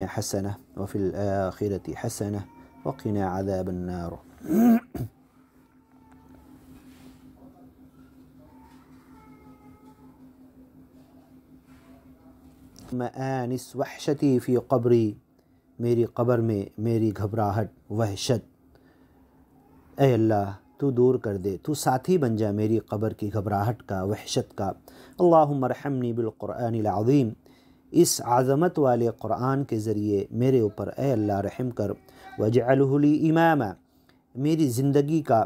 حسنة وفي الآخرة حسنة وقنا عذاب النار. آنس وحشتی فی قبری، میری قبر میں میری گھبراہٹ وحشت اے اللہ تو دور کر دے، تو ساتھی بن جا میری قبر کی گھبراہٹ کا وحشت کا۔ اللہم ارحمنی بالقرآن العظیم، اس عظمت والے قرآن کے ذریعے میرے اوپر اے اللہ رحم کر۔ وجعلہ لی اماما، میری زندگی کا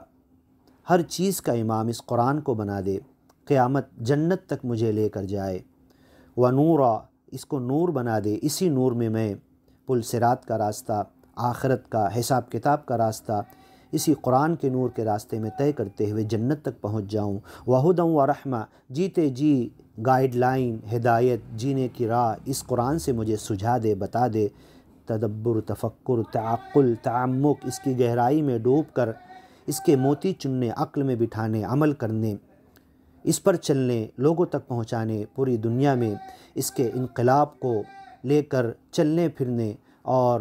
ہر چیز کا امام اس قرآن کو بنا دے، قیامت جنت تک مجھے لے کر جائے۔ ونورا، اس کو نور بنا دے، اسی نور میں میں پل صراط کا راستہ، آخرت کا حساب کتاب کا راستہ اسی قرآن کے نور کے راستے میں طے کرتے ہوئے جنت تک پہنچ جاؤں۔ وہدی و رحمہ، جیتے جی گائیڈ لائن ہدایت جینے کی راہ اس قرآن سے مجھے سجھا دے، بتا دے۔ تدبر، تفکر، تعقل، تعمق، اس کی گہرائی میں ڈوب کر اس کے موتی چننے، عقل میں بٹھانے، عمل کرنے، اس پر چلنے، لوگوں تک پہنچانے، پوری دنیا میں اس کے انقلاب کو لے کر چلنے پھرنے، اور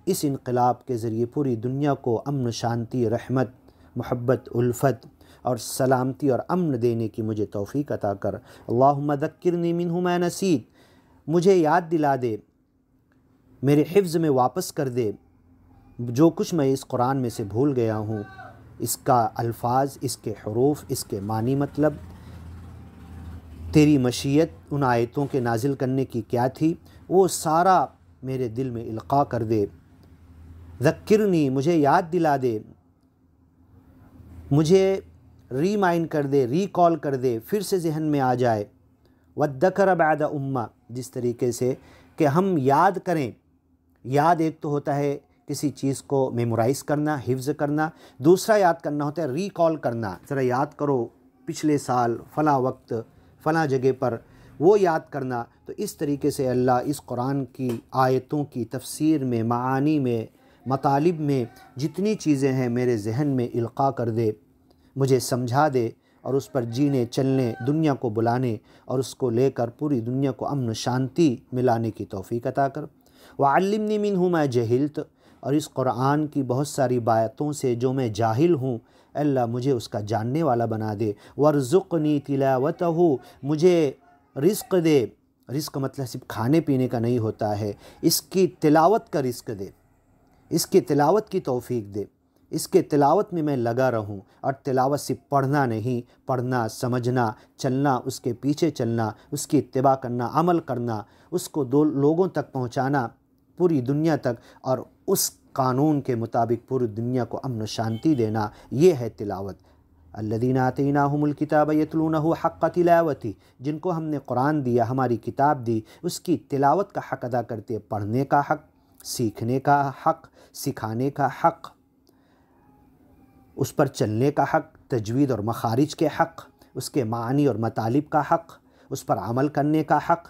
اس انقلاب کے ذریعے پوری دنیا کو امن، شانتی، رحمت، محبت، الفت اور سلامتی اور امن دینے کی مجھے توفیق عطا کر۔ اللہم ذکرنی منہ ما نسیت، مجھے یاد دلا دے، میرے حفظ میں واپس کر دے جو کچھ میں اس قرآن میں سے بھول گیا ہوں، اس کا الفاظ، اس کے حروف، اس کے معنی مطلب، تیری مشیت ان آیتوں کے نازل کرنے کی کیا تھی، وہ سارا میرے دل میں القاء کر دے۔ ذکرنی، مجھے یاد دلا دے، مجھے ریمائنڈ کر دے، ریکال کر دے، پھر سے ذہن میں آ جائے۔ وَالذَّكْرَ بَعْدَ أُمَّةٍ، جس طریقے سے کہ ہم یاد کریں۔ یاد ایک تو ہوتا ہے کسی چیز کو میمورائز کرنا، حفظ کرنا، دوسرا یاد کرنا ہوتا ہے ریکال کرنا۔ ذرا یاد کرو پچھلے سال فلاں وقت فلاں جگہ پر، وہ یاد کرنا۔ تو اس طریقے سے اللہ اس قرآن کی آیتوں کی تفسیر میں، معانی میں، مطالب میں جتنی چیزیں ہیں میرے ذہن میں القاء کر دے، مجھے سمجھا دے، اور اس پر جینے چلنے، دنیا کو بلانے اور اس کو لے کر پوری دنیا کو امن شانتی ملانے کی توفیق عطا کر۔ وعلمنی منہ ما جہلت، اور اس قرآن کی بہت ساری باتوں سے جو میں جاہل ہوں اللہ مجھے اس کا جاننے والا بنا دے۔ وارزقنی تلاوتہ، مجھے رزق دے، رزق مطلب صرف کھانے پینے کا نہیں ہوتا ہے، اس کی تلاوت کا رزق دے، اس کی تلاوت کی توفیق دے، اس کے تلاوت میں لگا رہوں، اور تلاوت صرف پڑھنا نہیں، پڑھنا، سمجھنا، چلنا، اس کے پیچھے چلنا، اس کی اتباع کرنا، عمل کرنا، اس کو لوگوں تک پہنچانا، پوری دنیا تک، اور اس قانون کے مطابق پوری دنیا کو امن و شانتی دینا، یہ ہے تلاوت۔ الذین آتیناہم الکتاب یتلونہ حق تلاوتہ، جن کو ہم نے قرآن دیا، ہماری کتاب دی، اس کی تلاوت کا حق ادا کرتے ہیں، پڑھنے کا حق، سیکھنے کا حق، سکھانے کا حق، اس پر چلنے کا حق، تجوید اور مخارج کے حق، اس کے معنی اور مطالب کا حق، اس پر عمل کرنے کا حق،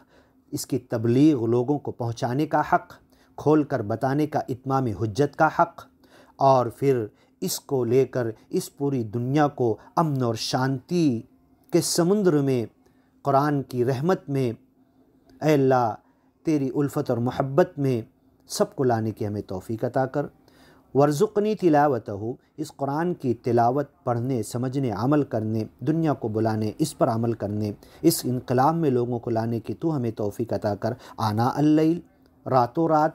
اس کی تبلیغ لوگوں کو پہنچانے کا حق، کھول کر بتانے کا اتمام حجت کا حق، اور پھر اس کو لے کر اس پوری دنیا کو امن اور شانتی کے سمندر میں، قرآن کی رحمت میں، اے اللہ تیری الفت اور محبت میں سب کو لانے کی ہمیں توفیق عطا کر۔ وارزقنی تلاوتہ، اس قرآن کی تلاوت، پڑھنے، سمجھنے، عمل کرنے، دنیا کو بلانے، اس پر عمل کرنے، اس انقلاب میں لوگوں کو لانے کی تو ہمیں توفیق عطا کر۔ آناء اللیل، راتوں رات،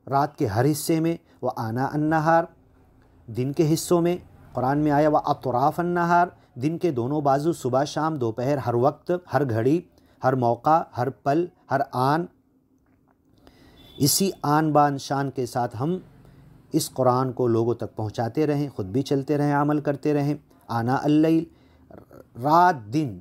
رات کے ہر حصے میں، وآناء النہار، دن کے حصوں میں، قرآن میں آیا وأطراف النہار، دن کے دونوں بازو، صبح شام، دوپہر، ہر وقت، ہر گھڑی، ہر موقع، ہر پل، ہر آن، اسی آن بان شان کے ساتھ ہم اس قرآن کو لوگوں تک پہنچاتے رہیں، خود بھی چلتے رہیں، عمل کرتے رہیں۔ آناء اللیل، رات دن،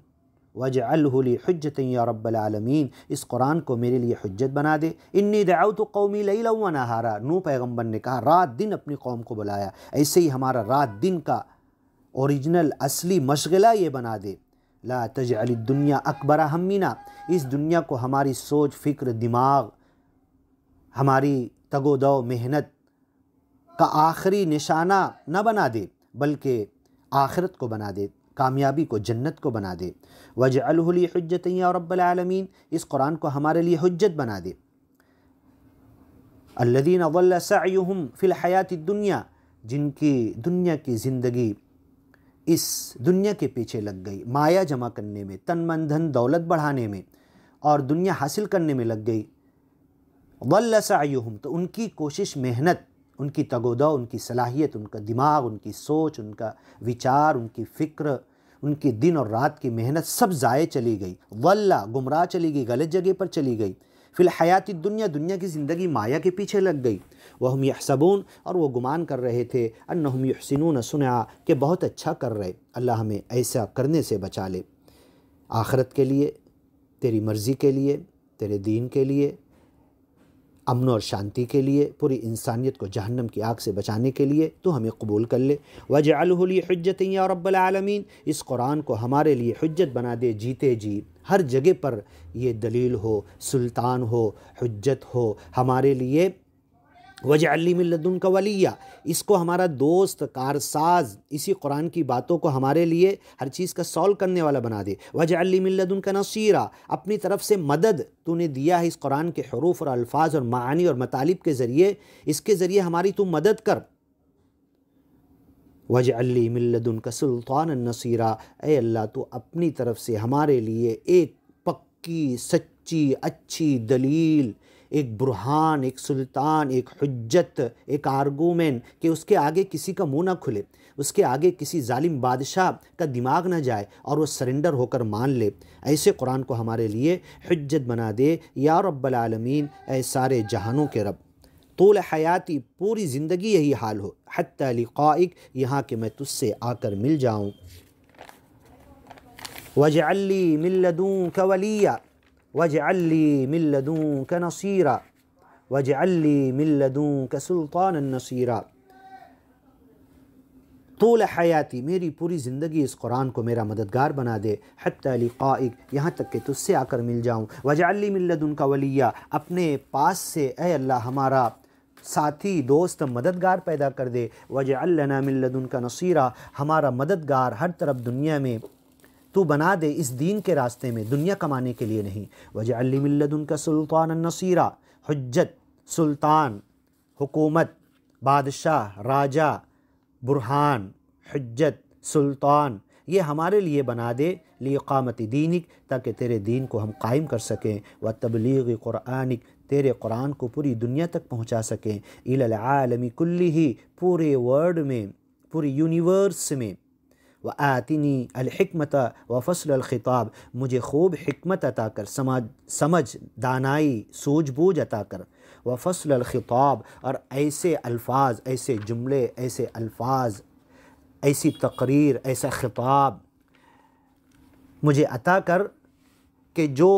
وجعلہ لی حجۃ یا رب العالمین، اس قرآن کو میرے لیے حجت بنا دے۔ انی دعوت قومی لیلا و نہارا، نوح پیغمبر نے کہا رات دن اپنی قوم کو بلایا، ایسے ہی ہمارا رات دن کا اوریجنل اصلی مشغلہ یہ بنا دے۔ لا تجعل الدنیا اکبر ہمنا، اس دنیا کو ہماری سوچ، فکر، دماغ، ہماری تگ و دو، محنت کا آخری نشانہ نہ بنا دے، بلکہ آخرت کو بنا دے، کامیابی کو، جنت کو بنا دے۔ وجعلہ لی حجۃ یا رب العالمین، اس قرآن کو ہمارے لیے حجت بنا دے۔ الذین ضل سعیہم فی الحیات الدنیا، جن کی دنیا کی زندگی اس دنیا کے پیچھے لگ گئی، مایا جمع کرنے میں، تن من دھن دولت بڑھانے میں اور دنیا حاصل کرنے میں لگ گئی. ضل سعیہم، تو ان کی کوشش، محنت، ان کی تگ و دو، ان کی صلاحیت، ان کا دماغ، ان کی سوچ، ان کا وچار، ان کی فکر، ان کی دن اور رات کی محنت سب ضائع چلی گئی. ضل، گمراہ چلی گئی، غلط جگہ پر چلی گئی. فی الحیات الدنیا، دنیا کی زندگی مایا کے پیچھے لگ گئی. وہم یحسبون، اور وہ گمان کر رہے تھے، انہم یحسنون صنعا، کہ بہت اچھا کر رہے. اللہ ہمیں ایسا کرنے سے بچا لے. آخرت کے لیے، تیری مرضی کے لیے، تیرے دین کے لیے، امن اور شانتی کے لیے، پوری انسانیت کو جہنم کی آگ سے بچانے کے لیے تو ہمیں قبول کر لے. وَاجْعَلْهُ لِي حُجَّةً یا رب العالمین، اس قرآن کو ہمارے لیے حجت بنا دے جیتے جی. ہر جگہ پر یہ دلیل ہو، سلطان ہو، حجت ہو ہمارے لیے. وَاجْعَلْ لِي مِن لَّدُنْكَ وَلِيًّا، اس کو ہمارا دوست، کارساز، اسی قرآن کی باتوں کو ہمارے لیے ہر چیز کا سولو کرنے والا بنا دے. وَاجْعَلْ لِي مِن لَّدُنْكَ نَصِيرًا، اپنی طرف سے مدد تو نے دیا ہے اس قرآن کے حروف اور الفاظ اور معانی اور مطالب کے ذریعے، اس کے ذریعے ہماری تو مدد کر. وَاجْعَلْ لِي مِن لَّدُنْكَ سُلْطَانًا نَصِيرًا، اے اللہ تو اپنی طرف سے ہمارے لیے ایک پکی، سچی، اچھی دلیل، ایک برہان، ایک سلطان، ایک حجت، ایک آرگومنٹ کہ اس کے آگے کسی کا منہ نہ کھلے، اس کے آگے کسی ظالم بادشاہ کا دماغ نہ جائے اور وہ سرنڈر ہو کر مان لے. ایسے قرآن کو ہمارے لیے حجت بنا دے یا رب العالمین، اے سارے جہانوں کے رب. طول حیاتی، پوری زندگی یہی حال ہو، حتی لقائک، یہاں کہ میں تجھ سے آ کر مل جاؤں. وَاجْعَلْ لِي مِن لَّدُنْكَ وَلِيًّا وَاجْعَلْ لِي مِن لَّدُنْكَ نَصِيرًا وَاجْعَلْ لِي مِن لَّدُنْكَ سُلْطَانًا نَصِيرًا. طول حیاتی، میری پوری زندگی اس قرآن کو میرا مددگار بنا دے. حتی لقائک، یہاں تک کہ تجھ سے آ کر مل جاؤں. وَاجْعَلْ لِي مِن لَّدُنْكَ وَلِيًّا، اپنے پاس سے اے اللہ ہمارا ساتھی، دوست، مددگار پیدا کر دے. وَاجْعَلْ لَنَا مِن لَّدُنْكَ نَصِيرًا، ہمارا مددگار ہر طرف دنیا میں تو بنا دے، اس دین کے راستے میں، دنیا کمانے کے لیے نہیں. وَاجْعَلْ لِي مِن لَّدُنْكَ سُلْطَانًا نَصِيرًا، حجت، سلطان، حکومت، بادشاہ، راجہ، برہان، حجت، سلطان، یہ ہمارے لیے بنا دے. لِإِقَامَةِ دِینِک، تاکہ تیرے دین کو ہم قائم کر سکیں. وَتَبْلِیغِ قُرْآنِک، تیرے قرآن کو پوری دنیا تک پہنچا سکیں. إِلَى الْعَالَمِ كُلِّهِ، پورے ورلڈ میں، پوری یونیورس میں. وَآتِنِي الْحِکْمَةَ وَفَصْلَ الْخِطَابِ، مجھے خوب حکمت عطا کر، سمجھ، دانائی، سوجھ بوجھ عطا کر. وَفَصْلَ الْخِطَابِ، اور ایسے الفاظ، ایسے جملے، ایسے الفاظ، ایسی تقریر، ایسا خطاب مجھے عطا کر کہ جو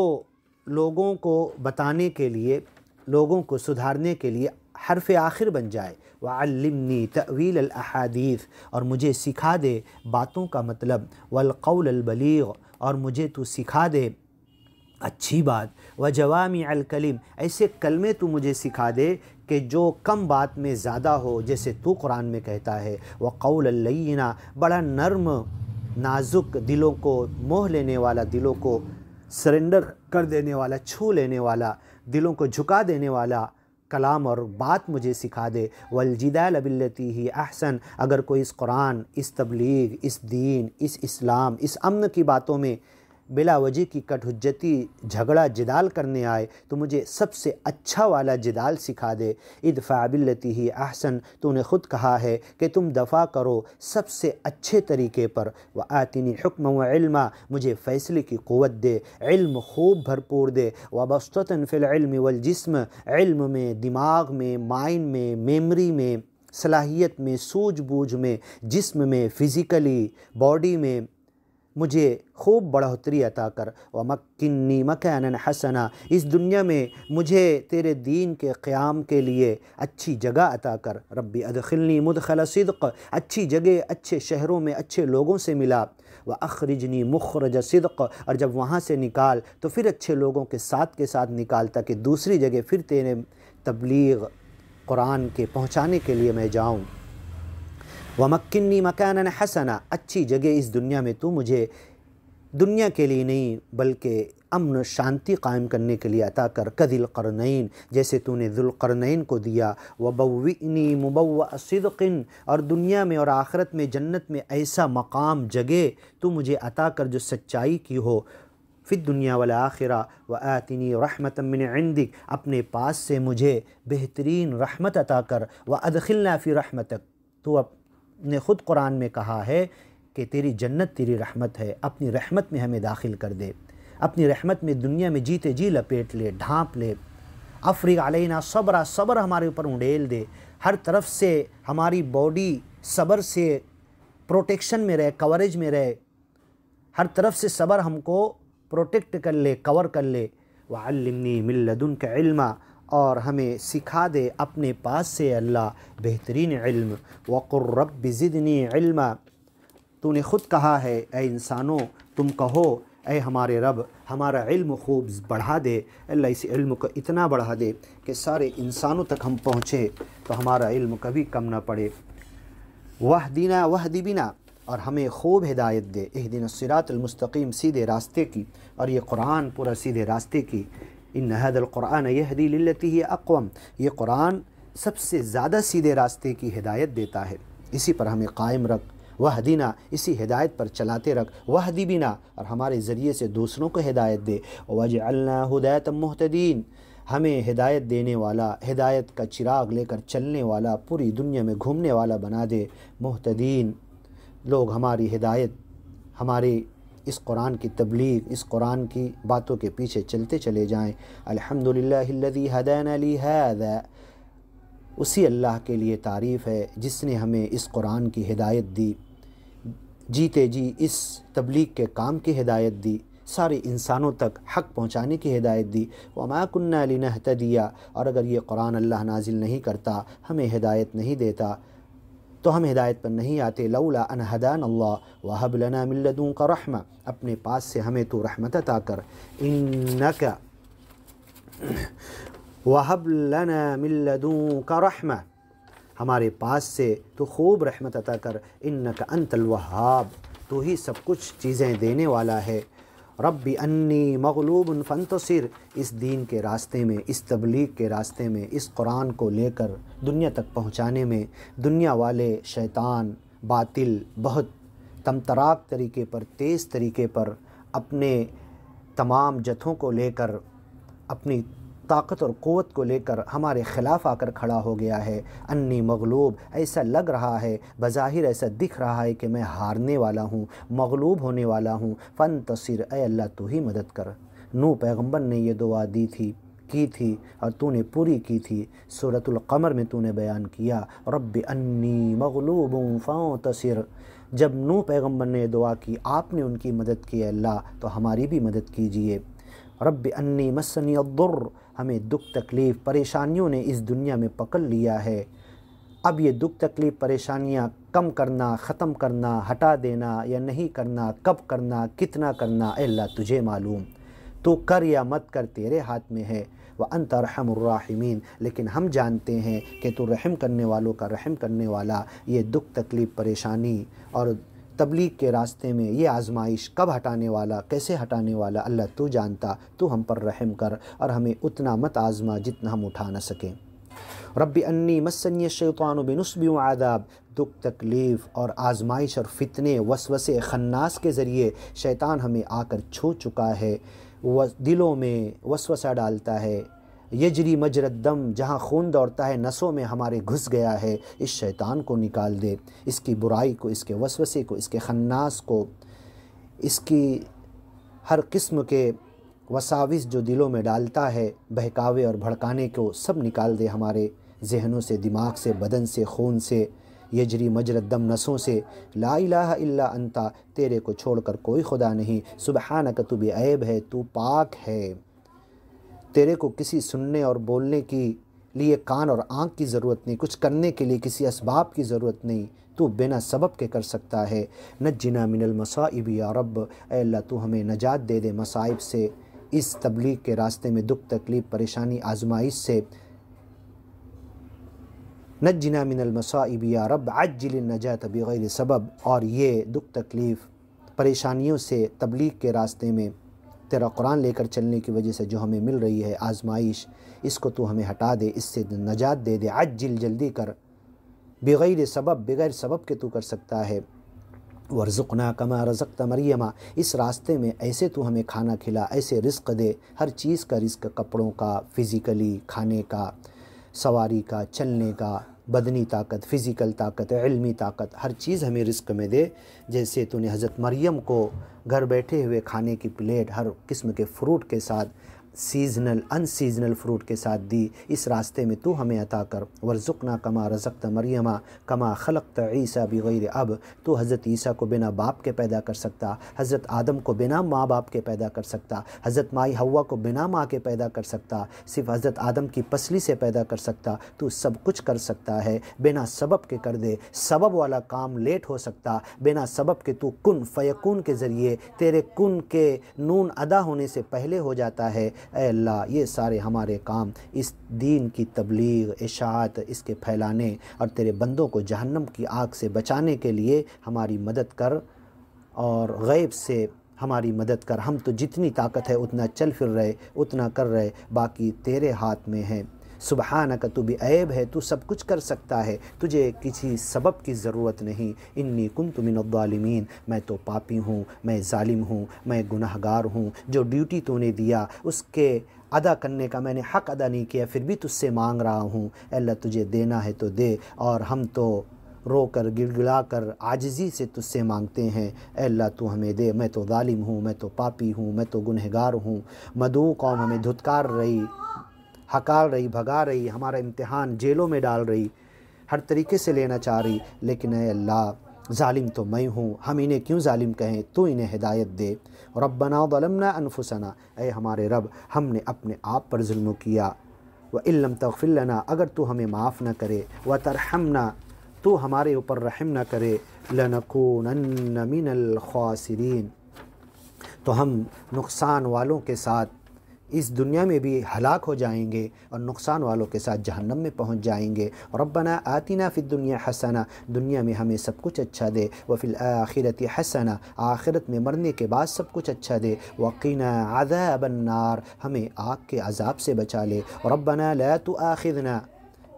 لوگوں کو بتانے کے لیے، لوگوں کو سدھارنے کے لیے حرف آخر بن جائے. وَعَلِّمْنِي تَأْوِيلَ الْأَحَادِيثِ، اور مجھے سکھا دے باتوں کا مطلب. وَالْقَوْلَ الْبَلِيغِ، اور مجھے تو سکھا دے اچھی بات. وَجَوَامِعَ الْكَلِمِ، ایسے کلمے تو مجھے سکھا دے کہ جو کم بات میں زیادہ ہو، جیسے تو قرآن میں کہتا ہے. وَقَوْلَ اللَّيِّنَ، بڑا نرم، نازک، دلوں کو موہ لینے والا، دلوں کو سرنڈر کر دینے والا، چھو لینے والا، دلوں کو جھکا دینے والا کلام اور بات مجھے سکھا دے. وَالْجِدَالَ بِالَّتِي هِيَ أَحْسَنُ، اگر کوئی اس قرآن، اس تبلیغ، اس دین، اس اسلام، اس امن کی باتوں میں بلا وجہ کی کٹ حجتی، جھگڑا، جدال کرنے آئے تو مجھے سب سے اچھا والا جدال سکھا دے. ادفع بالتی ہی احسن، تو نے خود کہا ہے کہ تم دفاع کرو سب سے اچھے طریقے پر. وآتنی حکما وعلما، مجھے فیصلے کی قوت دے، علم خوب بھرپور دے. وبسطۃ فی العلم والجسم، علم میں، دماغ میں، مائنڈ میں، میمری میں، صلاحیت میں، سوجھ بوجھ میں، جسم میں، فزیکلی باڈی میں مجھے خوب بڑھوتری عطا کر. وَمَكِّنِّي مَكَانًا حَسَنًا، اس دنیا میں مجھے تیرے دین کے قیام کے لیے اچھی جگہ عطا کر. ربی ادخلنی مدخل صدق، اچھی جگہ، اچھے شہروں میں، اچھے لوگوں سے ملا. وَأَخْرِجْنِي مُخْرَجَ صدق، اور جب وہاں سے نکال تو پھر اچھے لوگوں کے ساتھ نکال، تاکہ دوسری جگہ پھر تیرے تبلیغ قرآن کے پہنچانے کے لیے میں جاؤں. وَمَكِّنِّي مَكَانًا حَسَنًا، اچھی جگہ اس دنیا میں تو مجھے دنیا کے لیے نہیں بلکہ امن شانتی قائم کرنے کے لیے عطا کر، کذی القرنین، جیسے تو نے ذوالقرنین کو دیا، وبوئنی مبوء صدق، اور دنیا میں اور آخرت میں جنت میں ایسا مقام جگہ تو مجھے عطا کر جو سچائی کی ہو، فی الدنیا والآخرہ، وآتنی رحمۃ من عندک، اپنے پاس سے مجھے بہترین رحمت عطا کر، وادخلنا فی رحمتک، تو نے خود قرآن میں کہا ہے کہ تیری جنت تیری رحمت ہے، اپنی رحمت میں ہمیں داخل کر دے، اپنی رحمت میں دنیا میں جیتے جی لپیٹ لے، ڈھانپ لے، افرغ علینا صبر، صبر ہمارے اوپر انڈیل دے، ہر طرف سے ہماری باڈی صبر سے پروٹیکشن میں رہے، کوریج میں رہے، ہر طرف سے صبر ہم کو پروٹیکٹ کر لے، کور کر لے، وعلمنی من لدنک علما، اور ہمیں سکھا دے اپنے پاس سے اللہ بہترین علم، وقل رب زدنی علما، تو نے خود کہا ہے اے انسانوں تم کہو اے ہمارے رب ہمارا علم خوب بڑھا دے، اللہ اس علم کو اتنا بڑھا دے کہ سارے انسانوں تک ہم پہنچے تو ہمارا علم کبھی کم نہ پڑے، وہدنا وہد بنا، اور ہمیں خوب ہدایت دے، اہدنا الصراط المستقیم، سیدھے راستے کی، اور یہ قرآن پورا سیدھے راستے کی، ان ھذا القرآن یہدی للتی ہی اقوم، یہ قرآن سب سے زیادہ سیدھے راستے کی ہدایت دیتا ہے، اسی پر ہمیں قائم رکھ، وہدنا، اسی ہدایت پر چلاتے رکھ، وہدی بنا، اور ہمارے ذریعے سے دوسروں کو ہدایت دے، وجعلنا ھداۃ مہتدین، ہمیں ہدایت دینے والا، ہدایت کا چراغ لے کر چلنے والا، پوری دنیا میں گھومنے والا بنا دے، مہتدین، لوگ ہماری ہدایت، ہمارے اس قرآن کی تبلیغ، اس قرآن کی باتوں کے پیچھے چلتے چلے جائیں، الحمدللہ الذی ہدانا لہذا، اسی اللہ کے لیے تعریف ہے جس نے ہمیں اس قرآن کی ہدایت دی، جیتے جی اس تبلیغ کے کام کی ہدایت دی، سارے انسانوں تک حق پہنچانے کی ہدایت دی، وما کننا لنہتدی، اور اگر یہ قرآن اللہ نازل نہیں کرتا، ہمیں ہدایت نہیں دیتا تو ہم ہدایت پر نہیں آتے، لولا ان ہدانا اللہ وہب لنا من لدنک رحمہ، اپنے پاس سے ہمیں تو رحمت عطا کر، انک وہب لنا من لدنک رحمہ، ہمارے پاس سے تو خوب رحمت عطا کر، انک انت الوہاب، تو ہی سب کچھ چیزیں دینے والا ہے، رب انی مغلوب فانتصر، اس دین کے راستے میں، اس تبلیغ کے راستے میں، اس قرآن کو لے کر دنیا تک پہنچانے میں دنیا والے، شیطان، باطل، بہت تمتراک طریقے پر، تیز طریقے پر اپنے تمام جتھوں کو لے کر، اپنی طاقت اور قوت کو لے کر ہمارے خلاف آ کر کھڑا ہو گیا ہے، انی مغلوب، ایسا لگ رہا ہے، بظاہر ایسا دکھ رہا ہے کہ میں ہارنے والا ہوں، مغلوب ہونے والا ہوں، فانتصر، اے اللہ تو ہی مدد کر، نوح پیغمبر نے یہ دعا دی تھی، کی تھی، اور تو نے پوری کی تھی، سورۃ القمر میں تو نے بیان کیا، رب انی مغلوب فانتصر، جب نوح پیغمبر نے دعا کی، آپ نے ان کی مدد کی، اللہ تو ہماری بھی مدد کیجئے، رب انی مسنی الضر، ہمیں دکھ تکلیف پریشانیوں نے اس دنیا میں پکڑ لیا ہے، اب یہ دکھ تکلیف پریشانیاں کم کرنا، ختم کرنا، ہٹا دینا یا نہیں کرنا، کب کرنا، کتنا کرنا، اے اللہ تجھے معلوم، تو کر یا مت کر تیرے ہاتھ میں ہے، وَأَنْتَ أَرْحَمُ الرَّاحِمِينَ، لیکن ہم جانتے ہیں کہ تو رحم کرنے والوں کا رحم کرنے والا، یہ دکھ تکلیف پریشانی اور تبلیغ کے راستے میں یہ آزمائش کب ہٹانے والا، کیسے ہٹانے والا، اللہ تو جانتا، تو ہم پر رحم کر اور ہمیں اتنا مت آزما جتنا ہم اٹھا نہ سکیں، رب انی مسنی الشیطان بنصب وعذاب، دکھ تکلیف اور آزمائش اور فتنے، وسوسے خناس کے ذریعے شیطان ہمیں آ کر چھو چکا ہے، دلوں میں وسوسہ ڈالتا ہے، یجری مجری الدم، جہاں خون دوڑتا ہے نسوں میں ہمارے گھس گیا ہے، اس شیطان کو نکال دے، اس کی برائی کو، اس کے وسوسے کو، اس کے خناس کو، اس کی ہر قسم کے وساوس جو دلوں میں ڈالتا ہے، بہکاوے اور بھڑکانے کو، سب نکال دے ہمارے ذہنوں سے، دماغ سے، بدن سے، خون سے، یجری مجری الدم، نسوں سے، لا الہ الا انتا، تیرے کو چھوڑ کر کوئی خدا نہیں، سبحانک، تو بے عیب ہے، تو پاک ہے، تیرے کو کسی سننے اور بولنے کی لیے کان اور آنکھ کی ضرورت نہیں، کچھ کرنے کے لیے کسی اسباب کی ضرورت نہیں، تو بنا سبب کے کر سکتا ہے، نجنا من المصائب یا رب، اے اللہ تو ہمیں نجات دے دے مصائب سے، اس تبلیغ کے راستے میں دکھ تکلیف پریشانی آزمائش سے، نجنا من المصائب یا رب عجل النجات بغیر سبب، اور یہ دکھ تکلیف پریشانیوں سے تبلیغ کے راستے میں تیرا قرآن لے کر چلنے کی وجہ سے جو ہمیں مل رہی ہے آزمائش، اس کو تو ہمیں ہٹا دے، اس سے نجات دے دے۔ عجل، جلدی کر، بغیر سبب کے تو کر سکتا ہے۔ ورزقنا کما رزقت مریم، اس راستے میں ایسے تو ہمیں کھانا کھلا، ایسے رزق دے، ہر چیز کا رزق، کپڑوں کا، فزیکلی کھانے کا، سواری کا، چلنے کا، بدنی طاقت، فزیکل طاقت، علمی طاقت، ہر چیز ہمیں رزق میں دے۔ جیسے تو نے حضرت مریم کو گھر بیٹھے ہوئے کھانے کی پلیٹ ہر قسم کے فروٹ کے ساتھ، سیزنل ان سیزنل فروٹ کے ساتھ دی، اس راستے میں تو ہمیں عطا کر۔ ورزقنا کما رزقت مریم کما خلقت عیسیٰ بغیر اب، تو حضرت عیسیٰ کو بنا باپ کے پیدا کر سکتا، حضرت آدم کو بنا ماں باپ کے پیدا کر سکتا، حضرت مائی حوا کو بنا ماں کے پیدا کر سکتا، صرف حضرت آدم کی پسلی سے پیدا کر سکتا۔ تو سب کچھ کر سکتا ہے، بنا سبب کے کر دے۔ سبب والا کام لیٹ ہو سکتا، بنا سبب کے تو کن فیکون کے ذریعے تیرے کن کے نون ادا ہونے سے پہلے ہو جاتا ہے۔ اے اللہ، یہ سارے ہمارے کام اس دین کی تبلیغ، اشاعت، اس کے پھیلانے اور تیرے بندوں کو جہنم کی آگ سے بچانے کے لیے ہماری مدد کر، اور غیب سے ہماری مدد کر۔ ہم تو جتنی طاقت ہے اتنا چل پھر رہے، اتنا کر رہے، باقی تیرے ہاتھ میں ہے۔ سبحانک، تو بھی عیب ہے، تو سب کچھ کر سکتا ہے، تجھے کسی سبب کی ضرورت نہیں۔ انی کنت من الظالمین، میں تو پاپی ہوں، میں ظالم ہوں، میں گناہگار ہوں۔ جو ڈیوٹی تو نے دیا اس کے ادا کرنے کا میں نے حق ادا نہیں کیا، پھر بھی تجھ سے مانگ رہا ہوں۔ اے اللہ، تجھے دینا ہے تو دے، اور ہم تو رو کر گڑگڑا کر عاجزی سے تجھ سے مانگتے ہیں۔ اے اللہ، تو ہمیں دے، میں تو ظالم ہوں، میں تو پاپی ہوں، میں تو گنہگار ہوں۔ مدعو قوم ہمیں دھتکار رہی، ہکال رہی، بھگا رہی، ہمارا امتحان جیلوں میں ڈال رہی، ہر طریقے سے لینا چاہ رہی، لیکن اے اللہ، ظالم تو میں ہوں، ہم انہیں کیوں ظالم کہیں، تو انہیں ہدایت دے۔ ربنا ظلمنا انفسنا، اے ہمارے رب، ہم نے اپنے آپ پر ظلم کیا۔ وَإِن لَّمْ تَغْفِرْ لَنَا، اگر تو ہمیں معاف نہ کرے، وَتَرْحَمْنَا، تو ہمارے اوپر رحم نہ کرے، لَنَكُونَنَّ مِنَ الْخَاسِرِينَ، تو ہم نقصان والوں کے ساتھ اس دنیا میں بھی ہلاک ہو جائیں گے، اور نقصان والوں کے ساتھ جہنم میں پہنچ جائیں گے۔ ربنا آتنا فی الدنیا حسنہ، دنیا میں ہمیں سب کچھ اچھا دے، وفی الآخرۃ حسنہ، آخرت میں مرنے کے بعد سب کچھ اچھا دے، وقنا عذاب النار، ہمیں آگ کے عذاب سے بچا لے۔ ربنا لا تؤاخذنا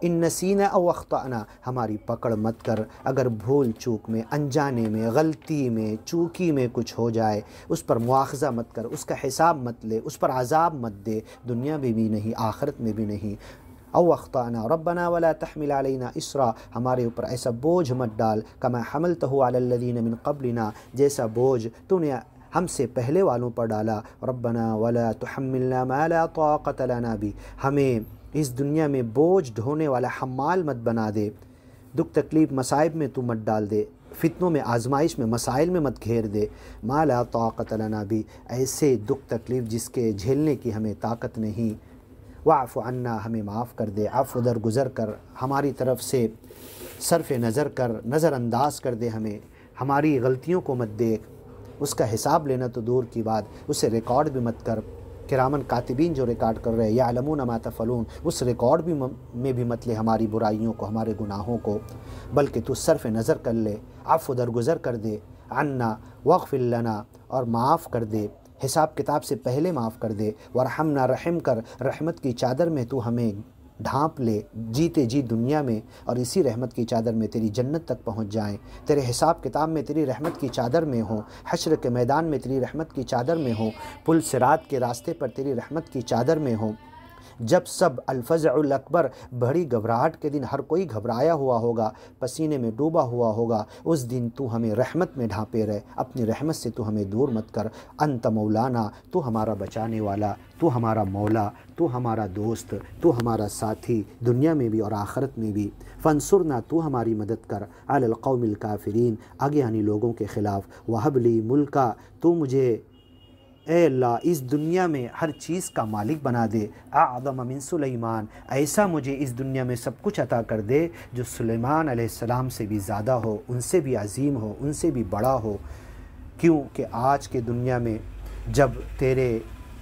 ان نسینا او اخطأنا، ہماری پکڑ مت کر اگر بھول چوک میں، انجانے میں، غلطی میں، چوکی میں کچھ ہو جائے، اس پر مواخذہ مت کر، اس کا حساب مت لے، اس پر عذاب مت دے، دنیا میں بھی نہیں، آخرت میں بھی نہیں۔ او اخطأنا ربنا ولا تحمل علینا اسرا، ہمارے اوپر ایسا بوجھ مت ڈال، کما حملتہ علی الذین من قبلنا، جیسا بوجھ تو نے ہم سے پہلے والوں پر ڈالا۔ ربنا ولا تحملنا ما لا طاقت لنا بھی، ہمیں اس دنیا میں بوجھ ڈھونے والا حمال مت بنا دے، دکھ تکلیف مصائب میں تو مت ڈال دے، فتنوں میں، آزمائش میں، مسائل میں مت گھیر دے۔ ما لا طاقت لنا بھی، ایسے دکھ تکلیف جس کے جھیلنے کی ہمیں طاقت نہیں۔ واعف عنا، ہمیں معاف کر دے، عفو درگزر کر، ہماری طرف سے صرف نظر کر، نظر انداز کر دے ہمیں، ہماری غلطیوں کو مت دیکھ، اس کا حساب لینا تو دور کی بات، اسے ریکارڈ بھی مت کر۔ کرامن کاتبین جو ریکارڈ کر رہے ہیں، یعلمون ما تفعلون، اس ریکارڈ بھی میں بھی مت لے ہماری برائیوں کو، ہمارے گناہوں کو، بلکہ تو صرف نظر کر لے، عفو درگزر کر دے، عنا واغفر لنا، اور معاف کر دے، حساب کتاب سے پہلے معاف کر دے، ورحمنا، رحم کر، رحمت کی چادر میں تو ہمیں ڈھانپ لے جیتے جی دنیا میں، اور اسی رحمت کی چادر میں تیری جنت تک پہنچ جائیں، تیرے حساب کتاب میں تیری رحمت کی چادر میں ہوں، حشر کے میدان میں تیری رحمت کی چادر میں ہوں، پل صراط کے راستے پر تیری رحمت کی چادر میں ہوں۔ جب سب الفزع الاکبر، بڑی گھبراہٹ کے دن ہر کوئی گھبرایا ہوا ہوگا، پسینے میں ڈوبا ہوا ہوگا، اس دن تو ہمیں رحمت میں ڈھانپے رہے، اپنی رحمت سے تو ہمیں دور مت کر۔ انت مولانا، تو ہمارا بچانے والا، تو ہمارا مولا، تو ہمارا دوست، تو ہمارا ساتھی، دنیا میں بھی اور آخرت میں بھی۔ فانصرنا، تو ہماری مدد کر، علی القوم الکافرین، اگیانی لوگوں کے خلاف۔ وہب لی ملکا، تو مجھے اے اللہ اس دنیا میں ہر چیز کا مالک بنا دے، اعظم من سلیمان، ایسا مجھے اس دنیا میں سب کچھ عطا کر دے جو سلیمان علیہ السلام سے بھی زیادہ ہو، ان سے بھی عظیم ہو، ان سے بھی بڑا ہو۔ کیوں کہ آج کے دنیا میں جب تیرے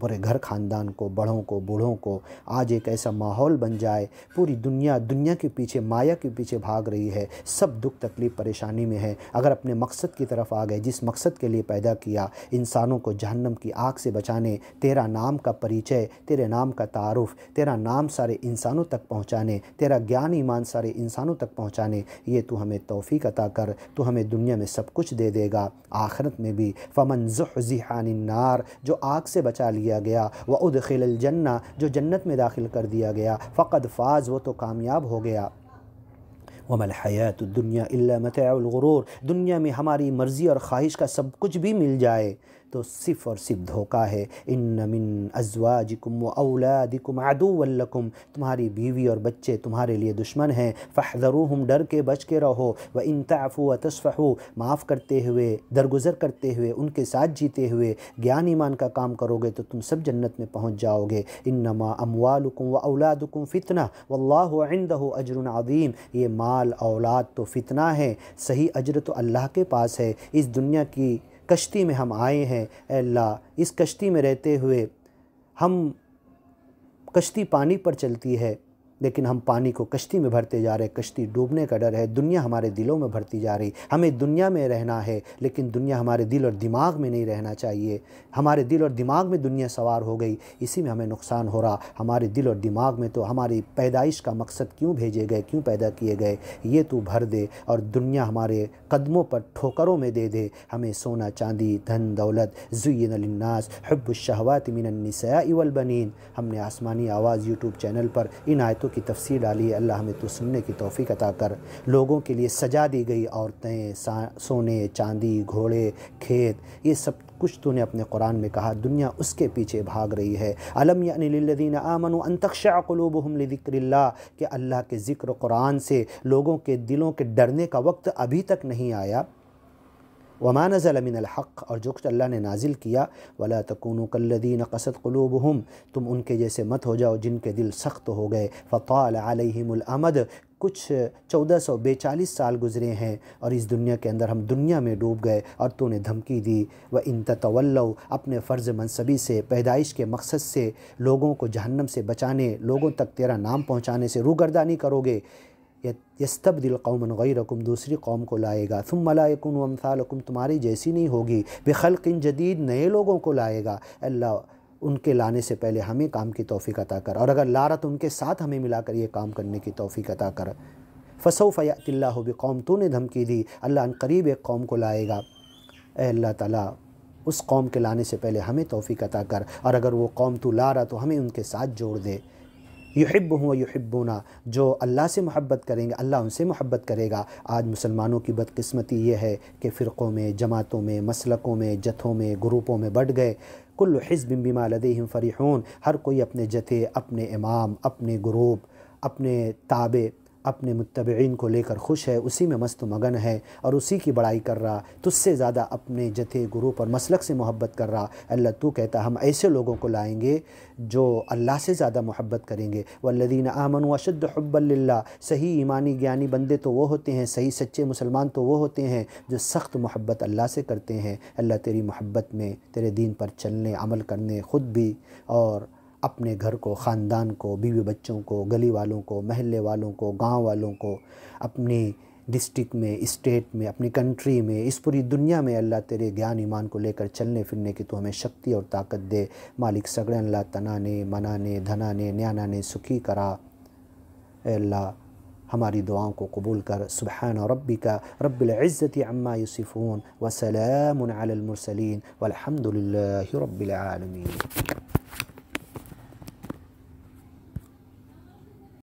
پورے گھر خاندان کو، بڑوں کو، بوڑھوں کو آج ایک ایسا ماحول بن جائے، پوری دنیا کے پیچھے، مایا کے پیچھے بھاگ رہی ہے، سب دکھ تکلیف پریشانی میں ہے، اگر اپنے مقصد کی طرف آ گئے، جس مقصد کے لیے پیدا کیا، انسانوں کو جہنم کی آگ سے بچانے، تیرا نام کا پریچے، تیرے نام کا تعارف، تیرا نام سارے انسانوں تک پہنچانے، تیرا گیان ایمان سارے انسانوں تک پہنچانے، یہ تو ہمیں توفیق عطا کر، تو ہمیں دنیا میں سب کچھ دے دے گا، آخرت میں بھی۔ فمن زحزح عن النار، جو آگ سے بچا لیا گیا، وادخل الجنہ، جو جنت میں داخل کر دیا گیا، فقد فاز، وہ تو کامیاب ہو گیا۔ وما الحیات الدنیا الا متاع الغرور، دنیا میں ہماری مرضی اور خواہش کا سب کچھ بھی مل جائے تو صرف اور صرف دھوکہ ہے۔ ان من ازواجکم و اولادکم عدوا لکم، تمہاری بیوی اور بچے تمہارے لیے دشمن ہیں، فاحذروہم، ڈر کے بچ کے رہو، وان تعفوا وتصفحوا، معاف کرتے ہوئے، درگزر کرتے ہوئے، ان کے ساتھ جیتے ہوئے گیان ایمان کا کام کرو گے تو تم سب جنت میں پہنچ جاؤ گے۔ انما اموالکم و اولادکم فتنہ واللہ عندہ اجر عظیم، یہ مال اولاد تو فتنہ ہے، صحیح اجر تو اللہ کے پاس ہے۔ اس دنیا کی کشتی میں ہم آئے ہیں، اے اللہ اس کشتی میں رہتے ہوئے کشتی پانی پر چلتی ہے لیکن ہم پانی کو کشتی میں بھرتے جا رہے ہیں، کشتی ڈوبنے کا ڈر ہے، دنیا ہمارے دلوں میں بھرتی جا رہی، ہمیں دنیا میں رہنا ہے لیکن دنیا ہمارے دل اور دماغ میں نہیں رہنا چاہیے، ہمارے دل اور دماغ میں دنیا سوار ہو گئی، اسی میں ہمیں نقصان ہو رہا۔ ہمارے دل اور دماغ میں تو ہماری پیدائش کا مقصد کیوں بھیجے گئے، کیوں پیدا کیے گئے، یہ تو بھر دے، اور دنیا ہمارے قدموں پر ٹھوکروں میں دے دے، ہمیں سونا چاندی، دھن دولت، زین للناس حب الشہوات من النساء والبنین۔ ہم نے آسمانی آواز یوٹیوب چینل پر ان آیتوں کی تفسیر ڈالی ہے، اللہ ہمیں تو سننے کی توفیق عطا کر۔ لوگوں کے لیے سجا دی گئی عورتیں، سونے چاندی، گھوڑے، کھیت، یہ سب کچھ تو نے اپنے قرآن میں کہا، دنیا اس کے پیچھے بھاگ رہی ہے۔ الم یأن للذین آمنوا ان تخشع قلوبہم لذکر اللہ، کہ اللہ کے ذکر قرآن سے لوگوں کے دلوں کے ڈرنے کا وقت ابھی تک نہیں آیا۔ وما نزل من الحق، اور جو کچھ اللہ نے نازل کیا، ولا تکونوا کالذین قست قلوبہم، تم ان کے جیسے مت ہو جاؤ جن کے دل سخت ہو گئے، فطال علیہم الامد، کچھ 1442 سال گزرے ہیں اور اس دنیا کے اندر ہم دنیا میں ڈوب گئے، اور تو نے دھمکی دی، وَإِن تَتَوَلَّوْا، اپنے فرض منصبی سے، پیدائش کے مقصد سے، لوگوں کو جہنم سے بچانے، لوگوں تک تیرا نام پہنچانے سے روگردانی کرو گے، یستبدل قوما غیرکم، دوسری قوم کو لائے گا، ثم لا یکونوا امثالکم، تمہاری جیسی نہیں ہوگی، بخلق جدید، نئے لوگوں کو لائے گا۔ اللہ ان کے لانے سے پہلے ہمیں کام کی توفیق عطا کر، اور اگر لا رہا تو ان کے ساتھ ہمیں ملا کر یہ کام کرنے کی توفیق عطا کر۔ فسوف یأتی اللہ بقوم، تو نے دھمکی دی، اللہ ان قریب ایک قوم کو لائے گا، اے اللہ تعالیٰ اس قوم کے لانے سے پہلے ہمیں توفیق عطا کر، اور اگر وہ قوم تو لا رہا تو ہمیں ان کے ساتھ جوڑ دے۔ یحبہم و یحبونا، جو اللہ سے محبت کریں گے اللہ ان سے محبت کرے گا۔ آج مسلمانوں کی بدقسمتی یہ ہے کہ فرقوں میں، جماعتوں میں، مسلکوں میں، جتھوں میں، گروپوں میں بٹ گئے۔ کل حزب بما لدیہم فرحون، ہر کوئی اپنے جتھے، اپنے امام، اپنے گروپ، اپنے تابع، اپنے متبعین کو لے کر خوش ہے، اسی میں مست و مگن ہے اور اسی کی بڑائی کر رہا، تجھ سے زیادہ اپنے جتھے، گروپ اور مسلک سے محبت کر رہا۔ اللہ تو کہتا ہم ایسے لوگوں کو لائیں گے جو اللہ سے زیادہ محبت کریں گے۔ والذین آمنوا اشد حبا للہ، صحیح ایمانی گیانی بندے تو وہ ہوتے ہیں، صحیح سچے مسلمان تو وہ ہوتے ہیں جو سخت محبت اللہ سے کرتے ہیں۔ اللہ تیری محبت میں، تیرے دین پر چلنے، عمل کرنے، خود بھی اور اپنے گھر کو، خاندان کو، بیوی بچوں کو، گلی والوں کو، محلے والوں کو، گاؤں والوں کو، اپنی ڈسٹرکٹ میں، اسٹیٹ میں، اپنی کنٹری میں، اس پوری دنیا میں اللہ تیرے گیان ایمان کو لے کر چلنے پھرنے کی تو ہمیں شکتی اور طاقت دے۔ مالک سگڑے اللہ تنانے، منانے، دھنانے، نیانانے سکھی کرا۔ اے اللہ ہماری دعاؤں کو قبول کر۔ سبحان ربک رب العزت عما یصفون وسلام علی المرسلین والحمد للہ رب العالمین۔